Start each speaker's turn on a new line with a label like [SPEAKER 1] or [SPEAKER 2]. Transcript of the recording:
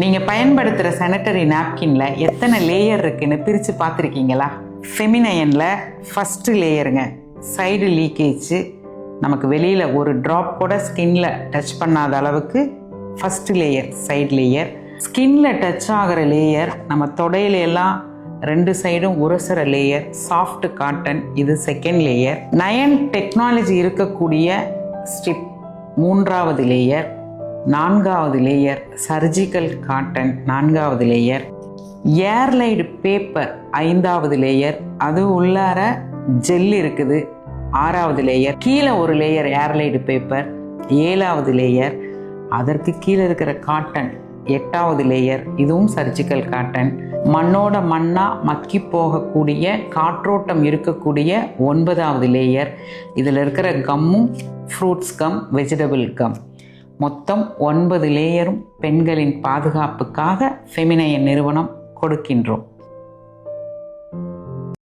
[SPEAKER 1] நீங்கள் பயன்படுத்துகிற சானிட்டரி நாப்கின்ல எத்தனை லேயர் இருக்குன்னு பிரித்து பார்த்துருக்கீங்களா? ஃபெமினயனில் ஃபஸ்ட்டு லேயருங்க, சைடு லீக்கேஜ், நமக்கு வெளியில் ஒரு ட்ராப் கூட ஸ்கின்ல டச் பண்ணாத அளவுக்கு ஃபஸ்ட்டு லேயர், சைடு லேயர். ஸ்கின்ல டச் ஆகிற லேயர், நம்ம தொடையில எல்லாம் ரெண்டு சைடும் உரசுற லேயர், சாஃப்ட் காட்டன், இது செகண்ட் லேயர். நயன் டெக்னாலஜி இருக்கக்கூடிய ஸ்ட்ரிப் மூன்றாவது லேயர். நான்காவது லேயர் சர்ஜிக்கல் காட்டன், நான்காவது லேயர். ஏர்லைடு பேப்பர் ஐந்தாவது லேயர், அது உள்ளார ஜெல் இருக்குது, ஆறாவது லேயர். கீழே ஒரு லேயர் ஏர்லைடு பேப்பர், ஏழாவது லேயர். அதற்கு கீழே இருக்கிற காட்டன் எட்டாவது லேயர், இதுவும் சர்ஜிக்கல் காட்டன். மண்ணோட மண்ணா மக்கி போகக்கூடிய காற்றோட்டம் இருக்கக்கூடிய ஒன்பதாவது லேயர். இதில் இருக்கிற கம்மும் ஃப்ரூட்ஸ் கம், வெஜிடபிள் கம். மொத்தம் 9 லேயரும் பெண்களின் பாதுகாப்புக்காக ஃபெமினயன் நிறுவனம் கொடுக்கின்றோம்.